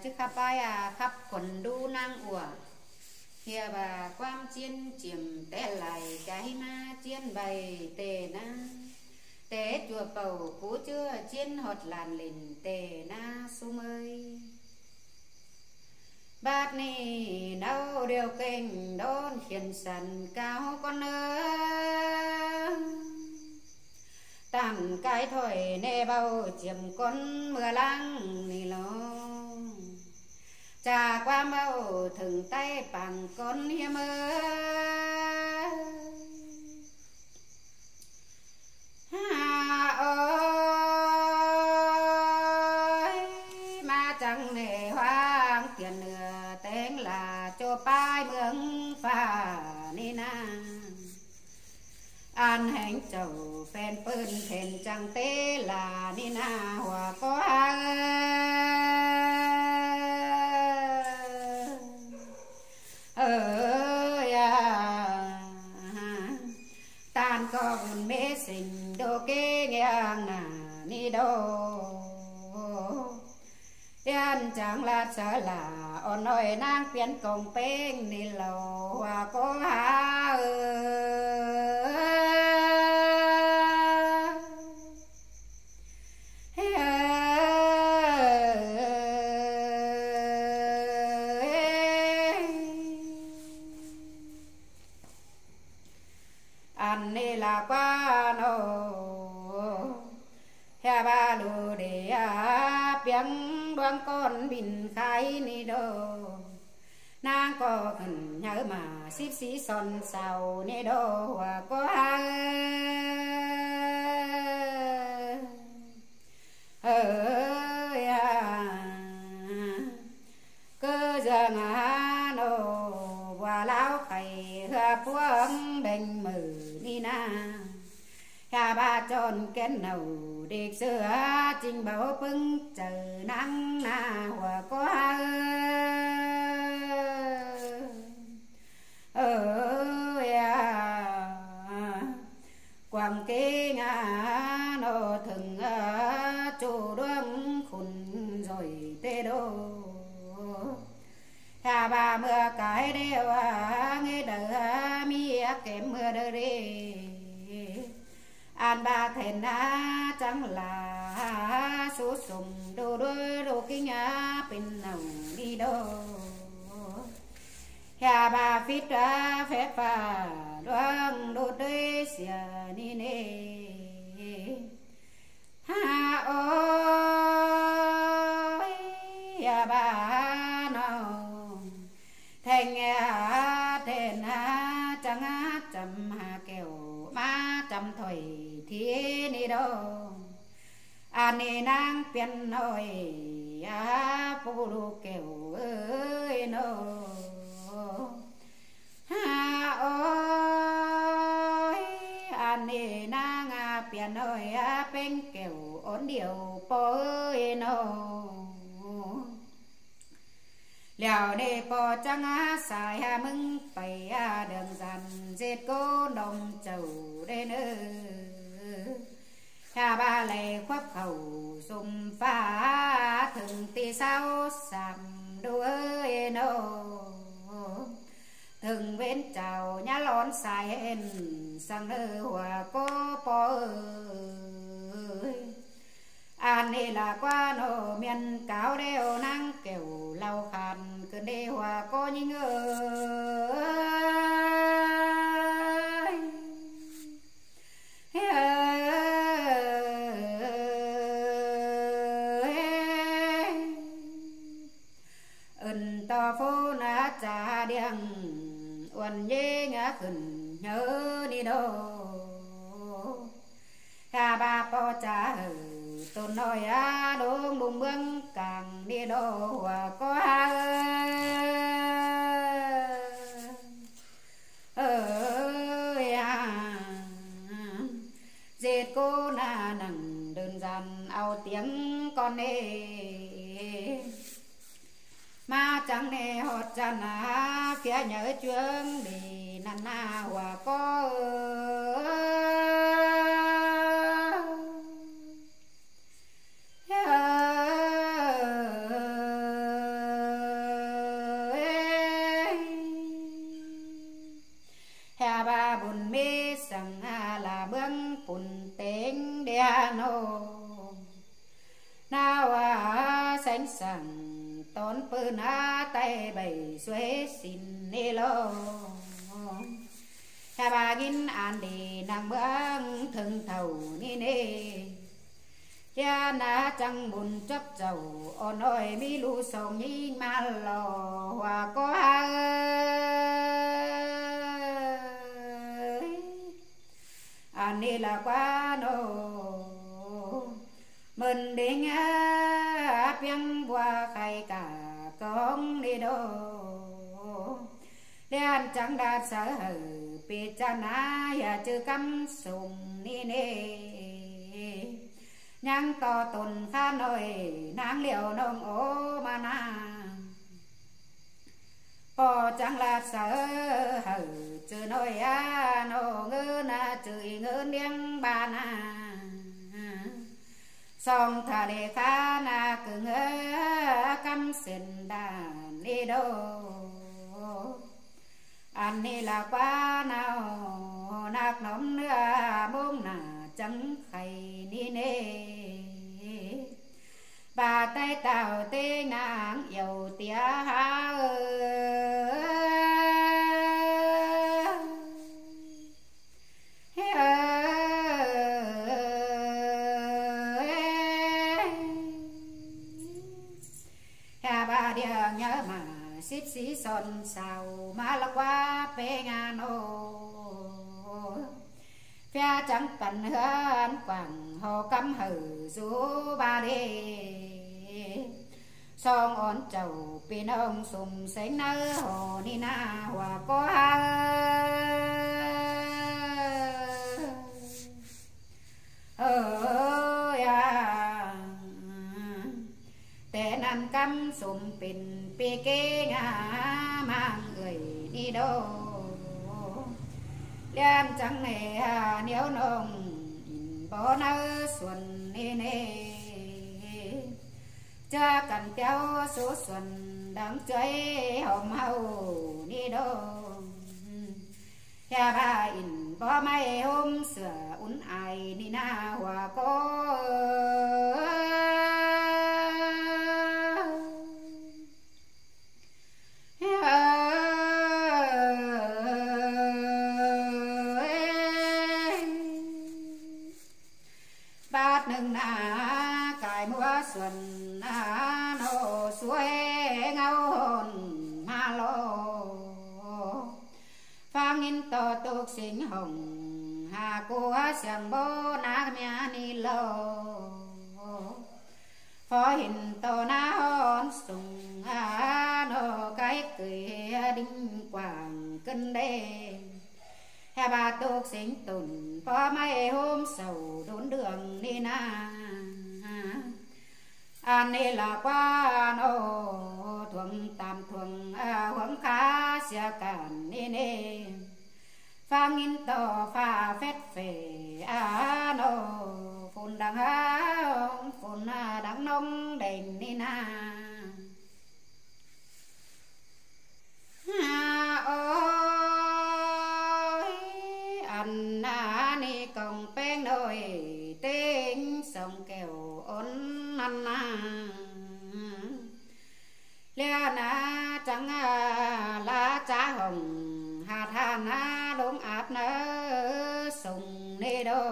chứ khắp ai khắp quần đu năng ủa kia bà quam chiên chiếm té lại cái na chiên bày tề na té chùa bầu cú chưa chiên hột làn lìn tề na sung ơi bác ni đâu điều kinh đón khiển sẵn cao con ơi tàn cái thổi nê bao chiếm con mưa lăng nì lo trà qua bao thừng tay bằng con hiếm ơi ơi mà chẳng nề hoang tiền nửa tên là cho pai mương phà nê na an hành chầu phen pơn thèn chẳng tế là nê na hòa có ơi tan có buồn mê sinh đô kê ngang nà ni đô yên chẳng là sợ là ôn nói nàng phiền công bên ni lầu hòa có anh nê là qua nô hè ba lù để biếng đoan con bình khai ni đô nàng có cần nhớ mà xíp xí son sào ni đô và có ơi cơ giờ ngã nô và lão khầy hừa puông đành mử ni na hà ba tròn kén nầu điệp xưa trình bảo bưng chờ nắng na hòa có ơi quảng kê ngã nô thường chủ đuông khùn rồi tê đô hà ba mưa cái đều nghe đỡ mi kém mưa đỡ đi an ba thèn chẳng là số sùng đồ đôi đồ kinh bên nồng đi đâu hà ba phít phép và đoan đồ đôi xìa ni nê ha ôi hà ba nào thành thèn chẳng chấm hà kèo ma chấm thổi thiên đi đâu anh nè nàng biển nói phụ đồ kèo ơi nó ha ôi anh nè nàng biển nói bên kèo ổn điều bơi nó lèo đề bò trắng xài mưng bày đường dàn dệt cô đồng chầu đê nữ hà ba lệ khoác khẩu dùng phá thường tì sao sàm đuôi nô thường bên chào nhá lón xài hên sang nữ hòa cô bò ơi an đi là qua nô miền cáo đeo năng kiểu lau khăn cơn đê hòa có những ơn to phố na trà điang uẩn dê ngã khẩn nhớ đi đâu hà ba po trà tôn nói đông bùng bưng càng đi đâu hòa có ơi dệt cô na nằng đơn giản ao tiếng con nê mà chẳng nê hót chăn phía nhớ chương đi năn hòa có nào sánh sẵn tốnปืนtay bày xuế xin nê lô hà bà gin an đi nàng băng thường thầu ni nê cha na chẳng buồn chấp dầu ôn ơi mi lu sông nhìn mà lò hòa có an ni là quá nô mình đi ngã biếng qua khai cả con đi đâu liên chẳng đạt sở hở bị cha ná ya chữ cắm sùng ni nê nhang to tồn khá nồi nang liệu nông ố mà na có chẳng là sở hở chữ nồi nô ngư na chữ ngư niêng ba na song thà đề khá na cứ ngỡ cắm xin đàn đi đâu anh ni là quá nào nạc nóm nữa bông nà chẳng khay ni nê bà tay tàu tê nàng dầu tía há nhớ mà xíp xí son xào mà là quá bê ngà nô phía chẳng cần hơn quảng hồ cắm hử rú ba đi song ổn chầu pin ông sùng sánh nơ hồ ni na hòa có ơi tên ăn cắm sùng pin pi kê ngà mang người đi đâu liên chẳng nề nếu nông bó nơ xuân nê nê cha cần theo số xuân đang chơi hồng hậu đi đâu cha ba in bó mai hôm sửa uốn ai đi na hòa có bát nâng na cài múa xuân nô suối ngâu hồn ma lô phang in to tục sinh hồng hà cô sàng bố na mía ni lô phó hình to na hòn sùng nô cái cười đinh quảng cân đê hà bà tục sinh tùn phó mấy hôm sầu đốn đường đi na an ni là quá nô thuận tam thuận huống khá xia cản ni nê pha nghìn to pha phết phê nô phun đắng nông đền ni na ôi anh ni công bén nồi tên sông kèo ôn ăn lia na trắng lá trá hồng hạt hàn đống áp nơ sùng nê đô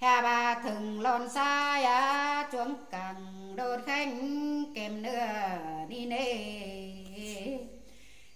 hà bà thường lon xa chuông càng đột khanh kèm nửa đi nê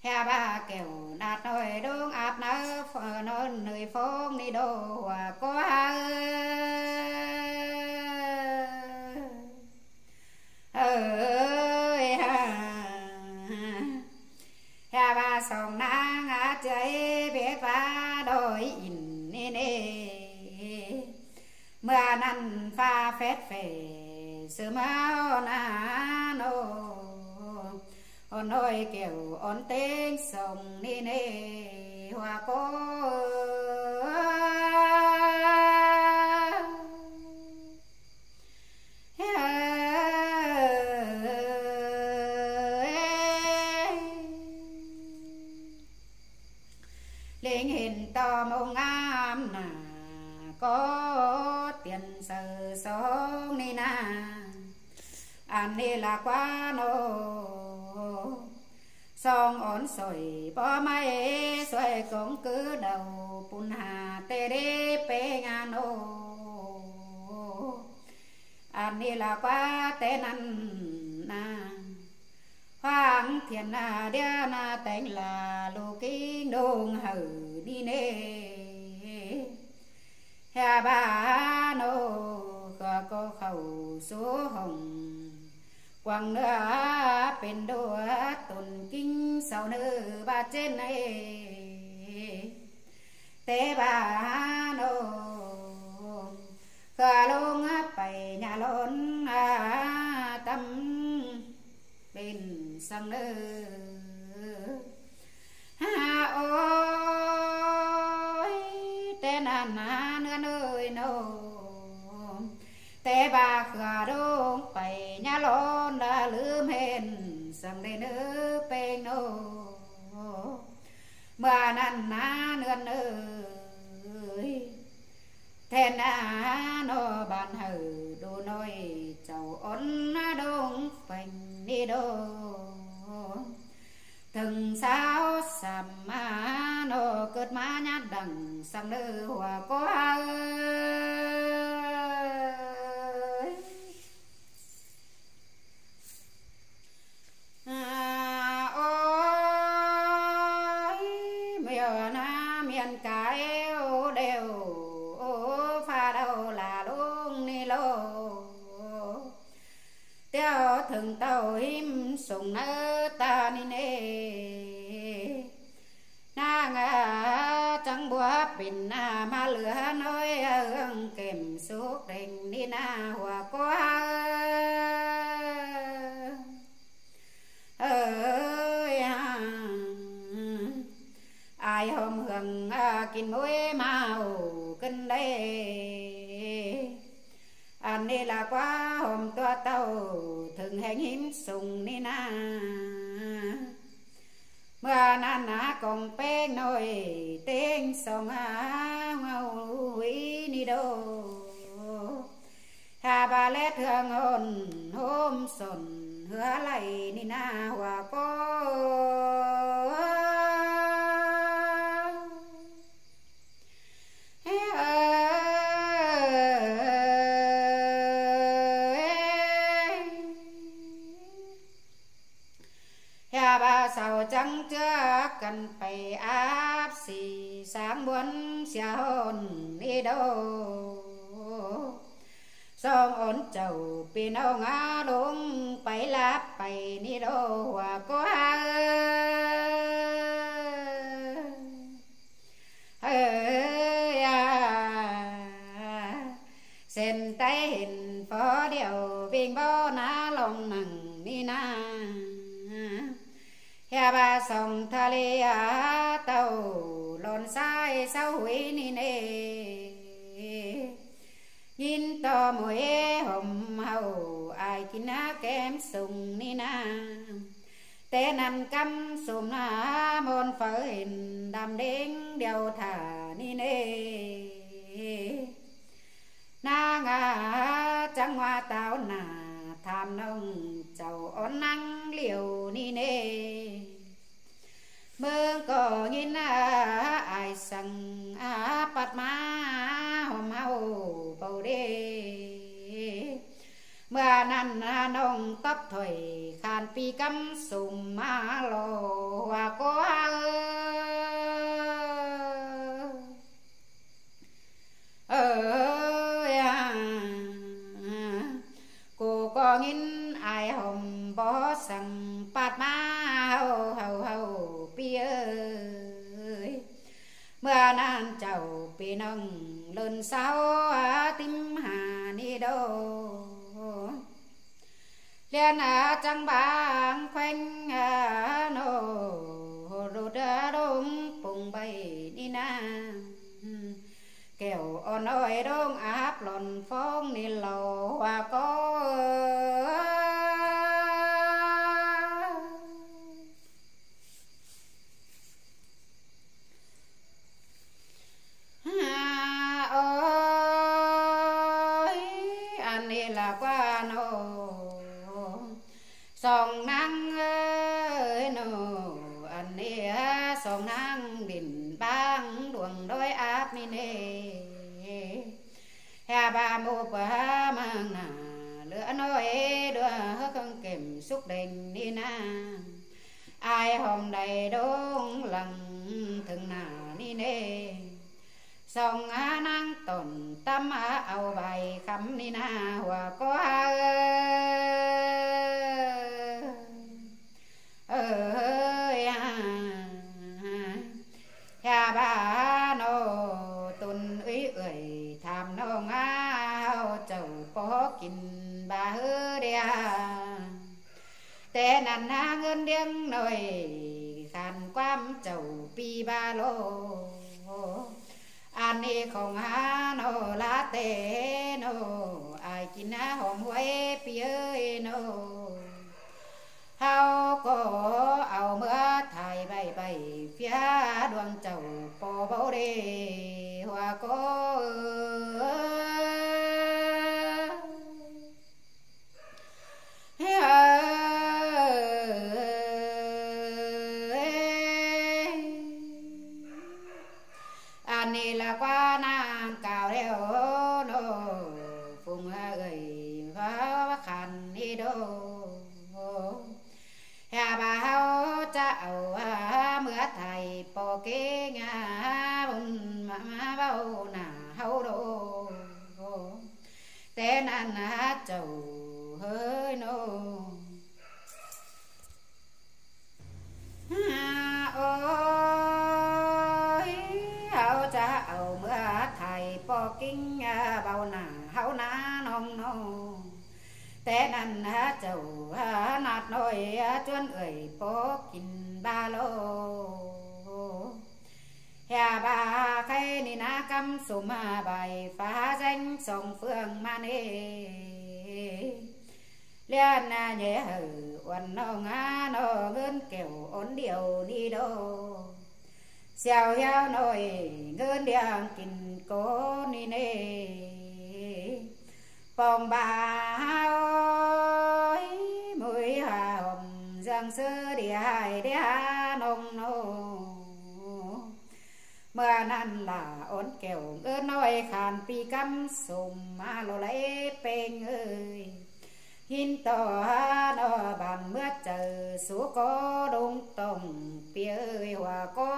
hà bà kèo nạt nồi đống áp nơ non nơi phong đi đô hòa có ơi hà bà sòng nang chơi biết và đôi in nê nê mưa năn pha phết phê sớm áo na nô ôn ôi kiểu ôn tên sông nê nê hòa cô linh hình to mông am nà có tiền sờ sông ni na anh đi là quá nô song ổn sỏi bỏ máy xoay cũng cứ đầu bùn hà tê đê bê ngà nô anh đi là quá tên ăn na hoàng thiền na đĩa na tên là lô kinh đông hử đi nê hà ba nô khờ cô khẩu số hồng quăng nữa bên đô tuần kinh sau nữ ba trên này tế bà nô khờ luôn bảy nhà lớn tâm bên sang nữ ôi tên ăn nữa nơi nô tế bà khờ đông bảy nhà lớn đã lướm hên sang đây nữ bên nô mà năn ná nươn ơi thèn nó bàn hở đồ nói cháu ôn đông phành đi đô từng sao sầm nó cất má nhát đằng sang nữ hòa có thường tàu him sùng nơ ta ni nê na ngà trắng búa bình na ma lửa nói hương kèm suốt đình đi na hòa quá ơi ai hôm hương kín mũi màu kinh đây anh đi là quá hôm tua tàu thường hẹn hiếm sùng ni na mưa nan na còn bé nồi tiếng sông ngâu hủy ni đô hà bà lét thương hồn hôm sồn hứa lại ni na hòa có bà sao trắng chưa cần phải áp xì sáng muốn xia hồn đi đâu song ổn chầu pin ông á đúng phải láp phải đi đâu hòa có sen tay hình phó điệu viên bao ná lòng nằng đi na hà ba sông thà lê tàu lòn sai sao hủy ni nê nhìn to mũi hồng hầu ai kín kém sùng ni na tên ăn cắm sùng na môn phở hình đam đến đeo thả ni nê na ngà trắng hoa táo nà tham nông chầu ón năng liều ni nê mương có nhìn ai sang bắt má hôm hậu bầu đê mưa năn nông tóc thổi khàn pi cắm sùng má lò hòa có cô có nhìn ai hồng bó sang bắt má hậu hậu hậu pi ơi mưa nan chầu pi nông lớn sao tim hà ni đâu liên trăng bang khoanh nô rụt đông bùng bay đi na kẻo on ơi đông áp lòn phong ni lò hoa có ơi anh đi là qua nô song nang ơi nô anh nia song nang đình bang luồng đôi áp mi nê ha ba mô ba mang nà lửa nói đưa không kèm xúc đình đi na ai hôm nay đốn lần thường nào đi nê song á năng tồn tâm á ao bài khăm đi na hòa có ơi ha ba nô tuần úy ơi tham nông ao chầu có kín bà hư đia tê nàn na ngân điên nồi khăn quam chầu pi ba lô anh đi không ha nô lá tê nô ai chín á hòm huế pi ơi nô hao có ảo mưa thải bay bay phía đoàn chầu po bao đê hoa có anh đi là qua nàng cào đeo nô phùng gầy phá khăn đi đô hà bà hao chào mưa thầy po kế ngà bùn mà bao nà hao đô tên anh hát chầu hơi nô ôi hao chào mưa thầy po kinh bao nà hao ná nông nô tên anh hát chầu nát nồi chuyên ơi po kinh ba lô hà bà khay ni na cam sum bài phá danh sông phương man liên nhẹ hử quần nông nô ngân kiểu ổn điều đi đâu xèo heo nồi ngân điang kinh cố ni nê phòng bà ơi mũi hồng giang sư đi hai đi nông nô mưa năn là ổn kẹo ơ nói khàn pi cắm sùm mà lô lấy peng ơi hin to nó bàn mưa chờ số có đông tông pi ơi hòa có